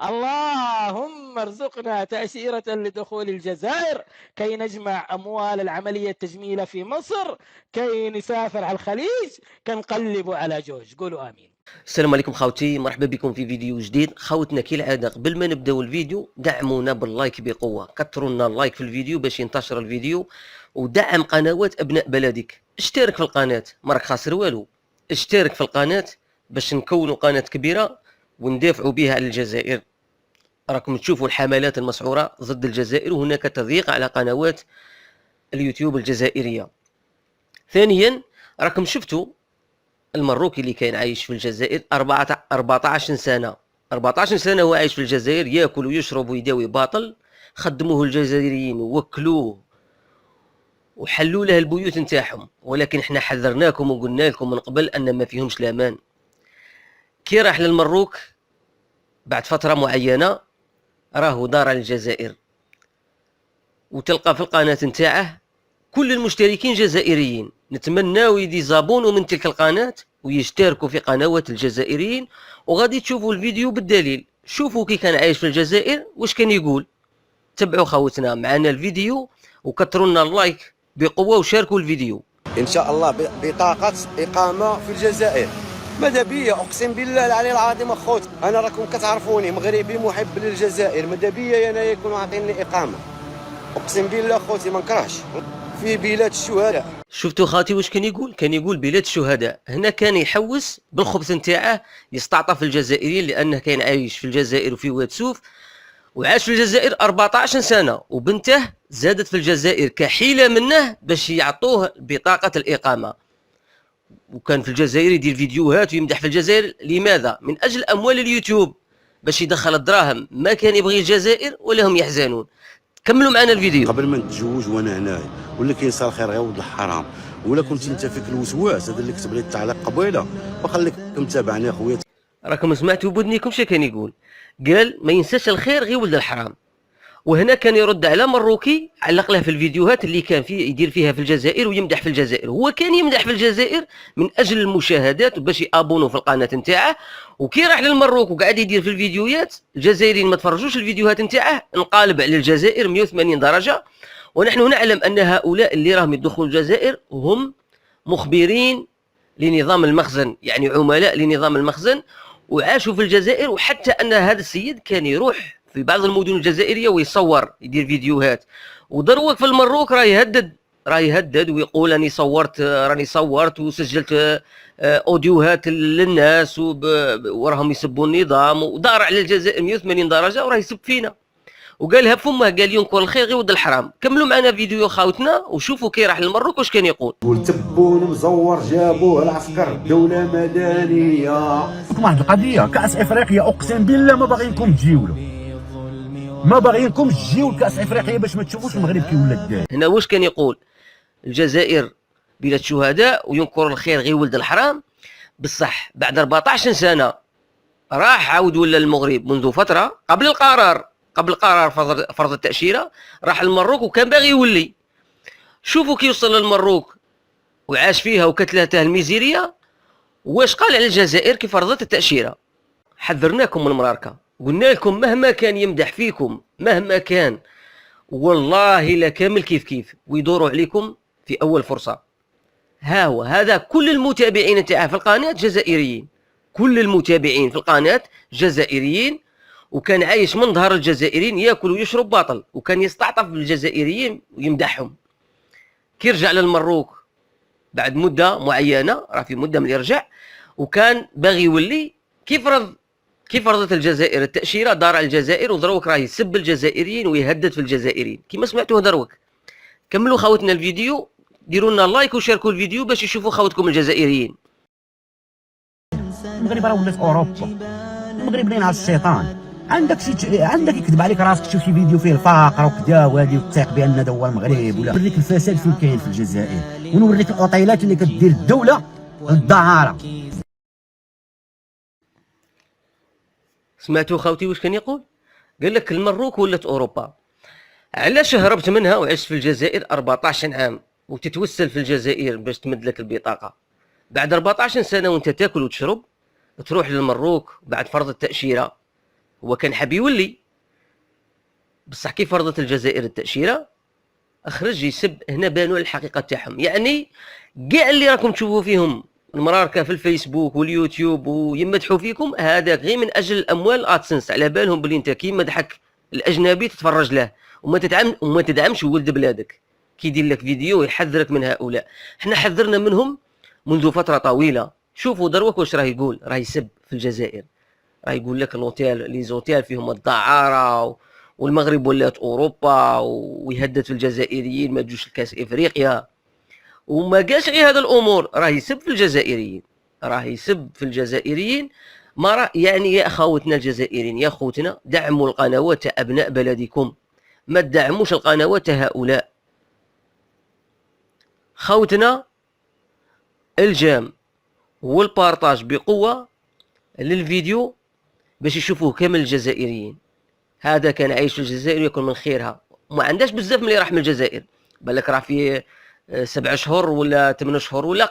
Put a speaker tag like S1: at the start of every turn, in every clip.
S1: اللهم ارزقنا تأشيرة لدخول الجزائر كي نجمع أموال العملية التجميلة في مصر، كي نسافر على الخليج، كنقلبوا على جوج. قولوا آمين.
S2: السلام عليكم خاوتي، مرحبا بكم في فيديو جديد. خاوتنا كالعاده قبل ما نبداو الفيديو دعمونا باللايك بقوه، كثروا لنا اللايك في الفيديو باش ينتشر الفيديو، ودعم قنوات ابناء بلدك. اشترك في القناه، مراك خاسر والو. اشترك في القناه باش نكونوا قناه كبيره وندافعوا بها على الجزائر. راكم تشوفوا الحملات المسعوره ضد الجزائر، وهناك تضييق على قنوات اليوتيوب الجزائريه. ثانيا راكم شفتوا المروكي اللي كان عايش في الجزائر 14 سنة 14 سنة هو عايش في الجزائر، ياكل ويشرب ويداوي باطل. خدموه الجزائريين ووكلوه وحلوا له البيوت نتاعهم، ولكن احنا حذرناكم وقلنا لكم من قبل ان ما فيهمش الامان. كي راح للمروك بعد فترة معينة راهو دار على الجزائر، وتلقى في القناة نتاعه كل المشتركين جزائريين. نتمناو يديزابونوا من تلك القناة ويشتركوا في قنوات الجزائريين، وغادي تشوفوا الفيديو بالدليل. شوفوا كي كان عايش في الجزائر واش كان يقول. تبعوا خوتنا معنا الفيديو وكثروا لنا اللايك بقوة وشاركوا الفيديو.
S3: ان شاء الله بطاقه اقامه في الجزائر ماذا بيا، اقسم بالله العلي العظيم اخوت، انا راكم كتعرفوني مغربي محب للجزائر، ماذا بيا انا يكون عاطيني اقامه، اقسم بالله اخوتي ما نكرهش في بلاد الشهداء.
S2: شفتوا خاطي واش كان يقول؟ كان يقول بلاد الشهداء. هنا كان يحوس بالخبز نتاعه، يستعطف الجزائريين لانه كان عايش في الجزائر وفي واد سوف، وعاش في الجزائر 14 سنة، وبنته زادت في الجزائر كحيلة منه باش يعطوه بطاقة الإقامة. وكان في الجزائر يدير فيديوهات ويمدح في الجزائر. لماذا؟ من أجل أموال اليوتيوب، باش يدخل الدراهم. ما كان يبغي الجزائر ولا هم يحزنون. كملوا معنا الفيديو.
S4: قبل ما نتزوج وانا هنايا ولا كاين صار خير غير ولد الحرام، ولا كنت انت فيك الوسواس هذا اللي كتب لي التعليق قبيله، وخليك متابعني اخويا.
S2: راكم سمعتوا بودنيكم شا كان يقول؟ قال ما ينساش الخير غير ولد الحرام. وهنا كان يرد على مروكي علق له في الفيديوهات اللي كان فيه يدير فيها في الجزائر ويمدح في الجزائر. هو كان يمدح في الجزائر من اجل المشاهدات وباش يابونوا في القناه نتاعه. وكي راح للمروك وقاعد يدير في الفيديوهات، الجزائريين ما تفرجوش الفيديوهات نتاعه، انقلب على الجزائر 180 درجه. ونحن نعلم ان هؤلاء اللي راهم يدخلوا الجزائر هم مخبرين لنظام المخزن، يعني عملاء لنظام المخزن، وعاشوا في الجزائر. وحتى ان هذا السيد كان يروح في بعض المدن الجزائريه ويصور يدير فيديوهات. ودروك في المروك راه يهدد ويقول راني صورت وسجلت اوديوهات للناس وراهم يسبوا النظام، ودار على الجزائر 180 درجه وراه يسب فينا. وقالها بفمه، قال ينكر الخير غير ود الحرام. كملوا معنا فيديو خاوتنا وشوفوا كي راح للمروك واش كان يقول.
S4: تبون مزور جابوه العسكر دولة مدنية.
S5: واحد القضية كأس افريقيا اقسم بالله ما باغيينكم تجيو له، ما باغيينكم تجيو لكأس افريقيا باش ما تشوفوش المغرب كي ولا الدار.
S2: هنا واش كان يقول؟ الجزائر بلاد شهداء وينكر الخير غير ولد الحرام. بصح بعد 14 سنة راح عاود ولا المغرب منذ فترة قبل قرار فرض التأشيرة. راح المروك وكان باغي يولي. شوفوا كي وصل للمروك وعاش فيها وكتلته الميزيرية، واش قال على الجزائر كي فرضت التأشيرة. حذرناكم من المراركة، قلنا لكم مهما كان يمدح فيكم، مهما كان والله لا كامل كيف ويدوروا عليكم في أول فرصة. هذا كل المتابعين تاعه في القناة جزائريين، كل المتابعين في القناة جزائريين. وكان عايش من ظهر الجزائريين، ياكل ويشرب باطل، وكان يستعطف بالجزائريين ويمدحهم. كي رجع للمروك بعد مده معينه، راه في مده من يرجع، وكان باغي يولي. كي فرضت الجزائر التاشيره دار على الجزائر، ودروك راه يسب الجزائريين ويهدد في الجزائريين كما سمعتوه دروك. كملوا خوتنا الفيديو، ديروا لنا لايك وشاركوا الفيديو باش يشوفوا خوتكم الجزائريين.
S5: المغرب راه ولا في اوروبا، المغرب لين على الشيطان. عندك يكذب عليك راسك تشوف شي فيديو فيه الفقر وكذا وهادي وتثيق بان هذا هو المغرب، ولا نوريك الفساد فين كاين في الجزائر، ونوريك الاوطيلات اللي كدير الدوله الدعاره.
S2: سمعتوا خاوتي واش كان يقول؟ قال لك المروك ولات اوروبا. علاش هربت منها وعشت في الجزائر 14 عام وتتوسل في الجزائر باش تمد لك البطاقه؟ بعد 14 سنه وانت تاكل وتشرب تروح للمروك بعد فرض التاشيره هو كان حاب يولي، بصح كي فرضت الجزائر التأشيرة اخرج يسب. هنا بانوا الحقيقة تاعهم. يعني كاع اللي راكم تشوفوا فيهم المراركة في الفيسبوك واليوتيوب ويمدحوا فيكم، هذاك غير من اجل الاموال ادسنس. على بالهم بلي انت كي مدحك الاجنبي تتفرج له وما تدعمش ولد بلادك. كي يدير لك فيديو يحذرك من هؤلاء. احنا حذرنا منهم منذ فترة طويلة. شوفوا دروك واش راه يقول، راه يسب في الجزائر، راه يقول لك لوتيل لي زوتيل فيهم الدعارة والمغرب ولات اوروبا، ويهدد في الجزائريين ما تجوش لكاس افريقيا. وما قالش غير هذا الامور، راه يسب في الجزائريين، راه يسب في الجزائريين. ما راه يعني يا اخوتنا الجزائريين، يا خوتنا دعموا القنوات تاع ابناء بلدكم، ما تدعموش القنوات تاع هؤلاء. خوتنا الجام والبارطاج بقوة للفيديو باش يشوفوه كامل الجزائريين. هذا كان عايش في الجزائر ويكون من خيرها، ما عندهاش بزاف من اللي راح من الجزائر، بالك راه في 7 شهور ولا 8 شهور ولا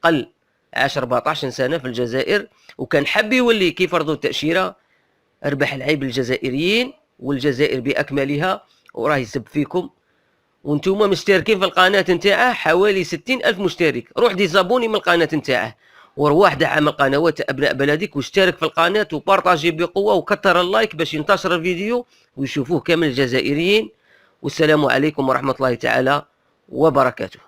S2: قل 10 14 سنة في الجزائر، وكان حب يولي كي فرضوا التأشيرة ربح العيب الجزائريين والجزائر بأكملها، وراه يسب فيكم. وانتوما مشتركين في القناة نتاعه حوالي 60,000 مشترك. روح ديزابوني من القناة نتاعه ورواح دعم القنوات ابناء بلدك واشترك في القناة وبارطاجي بقوة وكثر اللايك باش ينتشر الفيديو ويشوفوه كامل الجزائريين. والسلام عليكم ورحمة الله تعالى وبركاته.